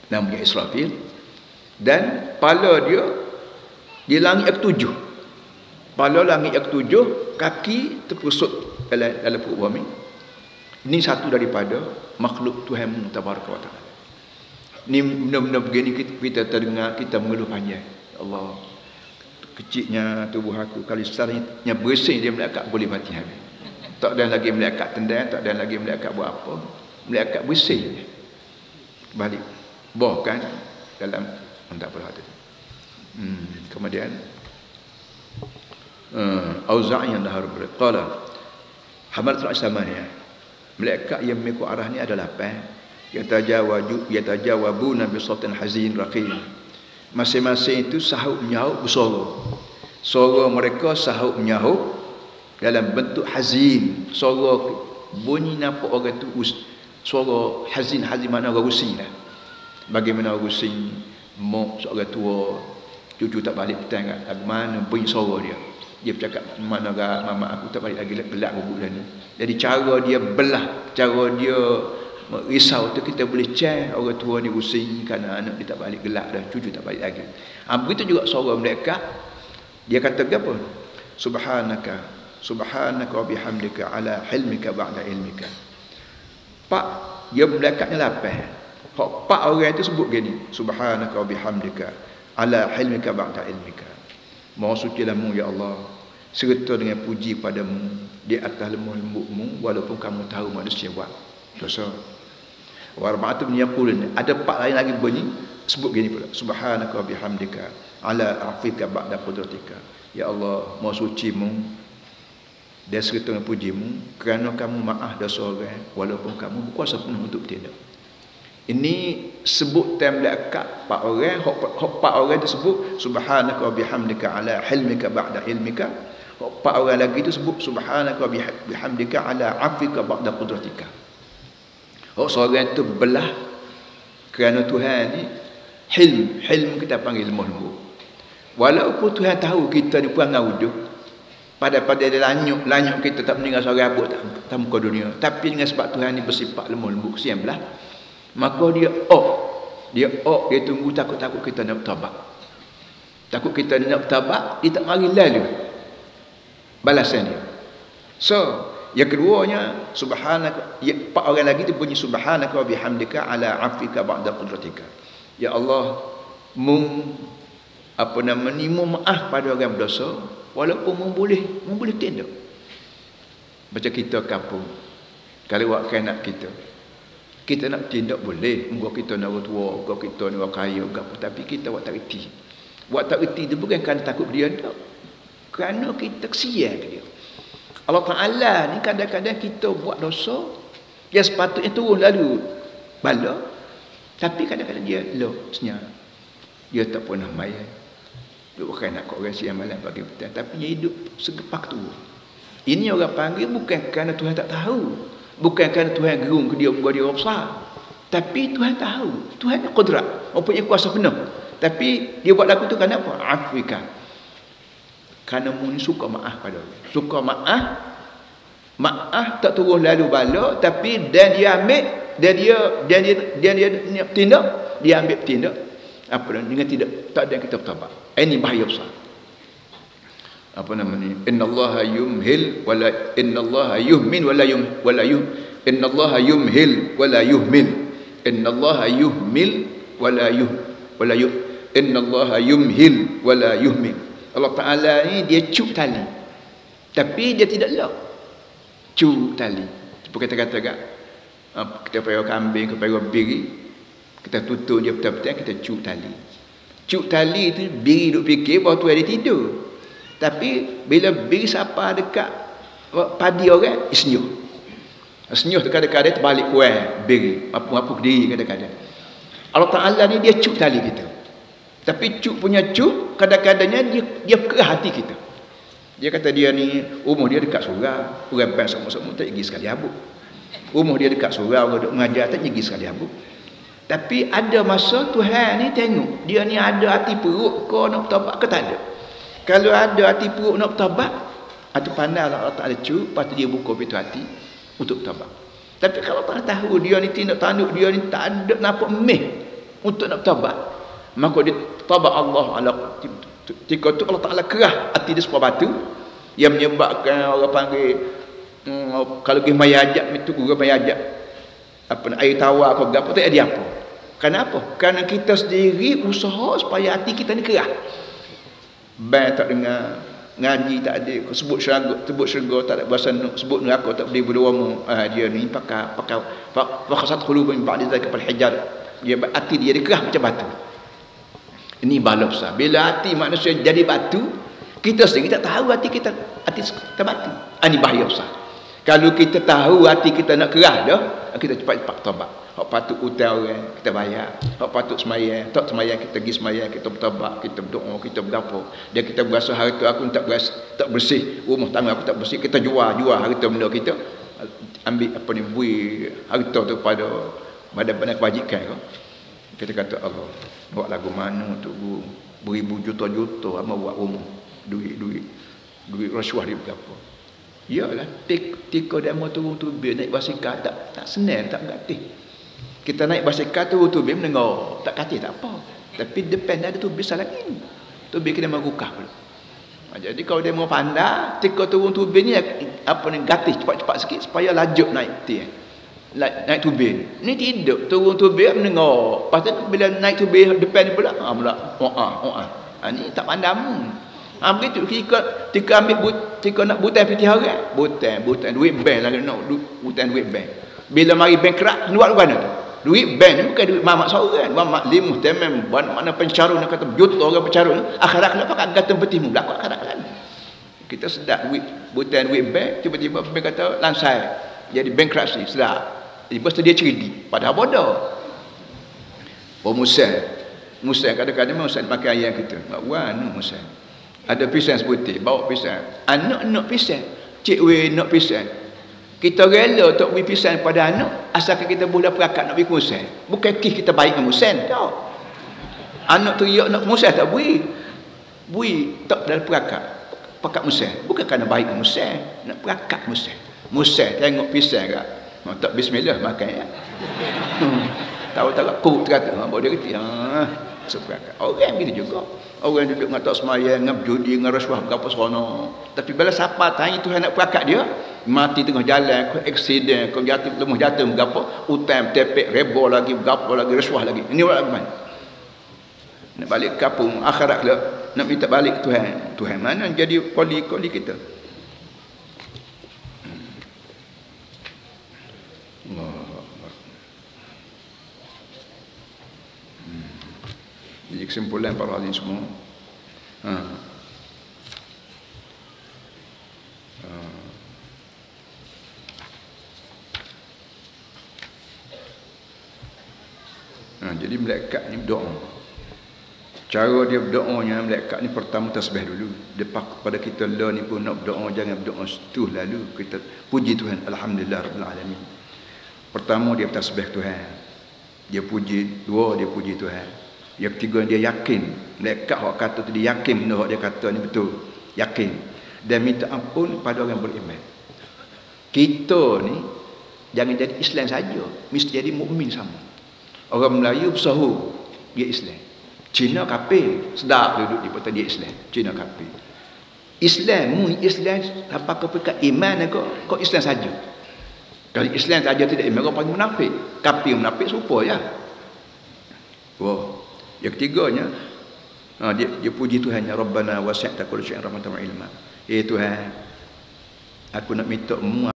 namanya Israfil, dan kepala dia di langit yang ketujuh. Kepala langit yang ketujuh, kaki terpusut dalam perut bumi. Ini satu daripada makhluk Tuhan Tabaraka wa Ta'ala. Ini benda-benda begini kita terdengar, kita mengeluh panjang. Ya Allah, kecilnya tubuh aku, kalau setelahnya bersih dia melekat, boleh mati habis. Tak ada lagi melekat tendang, tak ada lagi melekat buat apa. Melekat bersih. Balik. Bahkan dalam tak apa hati. Kemudian Auza'i yang dahar berqala hamalatul asamaniya, malaikat yang mengikut arah ni ada 8, yatajawabuna bi sautin hazin raqim. Masing-masing itu sahut menyahut bersuara. Suara mereka sahut menyahut dalam bentuk hazin. Suara bunyi nampak orang tu suara hazin mana orang rusing lah. Bagaimana orang rusing mak seorang tua, cucu tak balik petang kat mana bunyi suara dia. Dia bercakap, mana mama aku tak balik lagi, gelak bubuk dah ni. Jadi cara dia belah, cara dia risau tu kita boleh cek orang tua ni rusing kerana anak dia tak balik, gelak dah, cucu tak balik lagi. Begitu juga suara mereka. Dia kata apa? Subhanaka wa bihamdika ala hilmika ba'da ilmika. Pak, dia melekatnya 8. Hak 4 orang itu sebut gini, subhanaka wa bihamdika ala hilmika ba'da ilmika. Maha suci mu ya Allah, serta dengan puji padamu di atas lemah lembutmu, walaupun kamu tahu manusia buat dosa. Warba'atun yaqulun, ada 4 lain lagi bunyi sebut gini pula, subhanaka wa bihamdika ala afika ba'da qudratika. Ya Allah, maha suci mu dan serta dengan pujimu kerana kamu maaf dosa orang walaupun kamu berkuasa penuh untuk bertindak. Ini sebut template kat 4 orang. Hak 4 orang itu sebut subhanaka wa bihamdika ala hilmika ba'da ilmika. Hak 4 orang lagi itu sebut subhanaka wa bihamdika ala afika ba'da qudratika. Hak seorang itu belah kerana Tuhan ni hilm kita panggil lemah lembut. Walaupun Tuhan tahu kita ni perangai wujud, pada dia lanyuk kita tak mendengar suara abuk tak muka dunia, tapi dengan sebab Tuhan ni bersifat lemah lembut kesian belah, maka dia tunggu takut kita nak bertaubat. Takut kita nak bertaubat, dia tak mari lalu balasan dia. So, yang keduanya subhanaka, 4 orang lagi tu bunyi subhanaka wa bihamdika ala afika ba'da qudratika. Ya Allah, mu maaf pada orang berdosa walaupun mu boleh tindak. Macam kita kampung, kalau buat kanak kita nak tindak boleh, muka kita nak tua, muka kita nak kaya, tapi kita buat tak reti. Buat tak reti itu bukan kerana takut dia tak. Kerana kita kesian ke dia. Allah Ta'ala ni kadang-kadang kita buat dosa yang sepatutnya turun lalu bala, tapi kadang-kadang dia senyap. Dia tak pernah mayat. Dia bukan nak kau orang siang malam pagi petang, tapi dia hidup segepak tu. Ini orang panggil bukan kerana Tuhan tak tahu. Bukan kerana Tuhan gerung ke dia, muka dia besar. Tapi Tuhan tahu. Tuhan ada kudrat, mempunyai kuasa penuh. Tapi dia buat lagu tu kerana apa? Afrika. Kerana mu ni suka maaf pada orang. Suka maaf. Maaf tak terus lalu bala, tapi dan dia ambil, dan dia tindak, dia ambil tindak. Apa dengan tidak, tak ada yang kita bertabat. Ini bahaya besar. Apa namanya, innallaha yumhil wala innallaha yuhmin wala innallaha yumhil wala yuhmil innallaha yuhmil wala innallaha yumhil wala yuhmil. Allah Ta'ala ni dia cuk tali, tapi dia tidak lock. Cuk tali seperti kata-kata kita payah kambing, kita payah biri, kita tutup dia betul-betul, kita cuk tali itu biri duk fikir bahawa tu dia tidur. Tapi bila biri siapa dekat padi orang, senyuh tu kadang-kadang terbalik kuat biri, apa-apa diri kadang-kadang. Allah Ta'ala ni dia cuk tali kita. Tapi cuk punya cuk kadang-kadangnya dia kerah hati kita. Dia kata dia ni umur dia dekat surau, orang bang sama-sama tak pergi sekali habuk. Umur dia dekat surau, orang duk mengajar tak pergi sekali habuk. Tapi ada masa Tuhan ni tengok dia ni ada hati perut kau nak bertaubat ke tak ada. Kalau ada hati perut nak bertaubat, ada pandai Allah Ta'ala cuk, lepas tu dia buka pintu hati untuk bertaubat. Tapi kalau tak tahu dia ni tindak tanduk, dia ni tak ada nampak meh, untuk nak bertaubat, maka dia tabat Allah ala ketika tu Allah Taala kerah hati dia sebuah batu yang menyebabkan orang panggil kalau pergi mayajak itu guru mayajak apa air tawar kau gapo tak ada apa. Kenapa? Kerana kita sendiri usaha supaya hati kita ni kerah. Ban tak dengar, ngaji tak ada, sebut syurga tak ada bahasa, sebut neraka tak boleh berdoa. Dia ni pakai fakasat qulubun ba'da zalika fal hijar. Dia hati dia kerah macam batu. Ini bala besar. Bila hati manusia jadi batu, kita sendiri tak tahu hati kita batu. Ini bahaya besar. Kalau kita tahu hati kita nak kerah dah, kita cepat-cepat taubat. Hak patut hutang orang, kita bayar. Hak patut semayang, tak semayang kita pergi semayang, kita bertaubat, kita berdoa, kita bergapo. Dan kita berasa harta aku tak bersih, rumah tangga aku tak bersih, kita jual harta benda kita. Ambil apa ni bui harta tu pada badan kebajikan kau. Kita kata Allah, buat lagu mana untuk beribu juta-juta ama buat rumah. Duit rasuah dia berapa. Yalah, tika demo turun tubir naik basikal tak senang, tak gratis. Kita naik basikal turun tubir mendengar, tak gratis tak apa. Tapi depan ada tubir lagi. Tubir kena merukah pula. Jadi kalau dia mau pandai, tika turun tubir ni apa ni gratis cepat-cepat sikit supaya lajuk naik tiang. Naik tubir. Ni tidak turun tubir mendengar. Lepas tu bila naik tubir depan ni pula, ni tak pandam. Begitu tika ambil tika nak butan piti harap, butan duit bank lagi nak butan duit bank. Bila mari bankrupt keluar mana tu? Duit bank ni bukan duit mamak seorang, mamak limuh temem, mana pencarun nak kata juta orang pencarun, akhirat kelak pakai gantung petimu belakang akhirat kelak. Kita sedap duit butan duit bank, tiba-tiba bank kata lansai. Jadi bankruptcy sedap. Lepas tu dia cerdik, padahal bodoh. Musan kadang-kadang musan makan ayam kita. Wah, musan. Ada pisang seputih, bawa pisang. Anak nak pisang. Cik we nak pisang. Kita rela tak beri pisang pada anak, asalkan kita boleh perakat nak beri musan. Bukan kis kita baik dengan musan, tak. Anak tu teriak nak musan tak beri. Beri tak dalam perakat. Pakat musan. Bukan kerana baik dengan musan, nak perakat musan. Musan tengok pisang kat. Tak bismillah makan ya. Tahu tak kok kata, bawa dia kata, seperakat. Orang begitu juga. Orang duduk dengan tak semayang, dengan judi, dengan rasuah, berapa seronok. Tapi bila siapa tanya Tuhan nak perakat dia, mati tengah jalan, aksiden, kau jatuh, lemah jatuh, berapa, utang, tepek, rebo lagi, berapa lagi, rasuah lagi. Ini orang mana? Nak balik ke kampung, akhirat lah, nak minta balik Tuhan. Tuhan mana jadi koli kita? Jadi kesimpulan para hadirin semua, jadi malaikat ni berdoa. Cara dia berdoanya, malaikat ni pertama tasbih dulu. Depak pada kita lah ni pun nak berdoa, jangan berdoa setuh lalu kita puji Tuhan, alhamdulillah rabbil alamin. Pertama dia tasbih Tuhan, dia puji. Dua, dia puji Tuhan. Yang ketiga dia yakin. Malaikat hak kata tu dia yakin benda hak dia kata ni betul. Yakin. Dan minta ampun pada orang beriman. Kita ni jangan jadi Islam saja, mesti jadi mukmin sama. Orang Melayu bersahur dia Islam. Cina kafir, sedap duduk di kota dia Islam. Cina kafir. Islam apa kau pekat iman kau Islam saja. Kalau Islam saja tidak iman, kau panggil munafik. Kafir munafik serupa ya. Wow. Yang ketiganya, dia puji Tuhan, ya Rabbana wasi'ta kulla syai'in rahmatan wa ilma. Tuhan, aku nak minta mu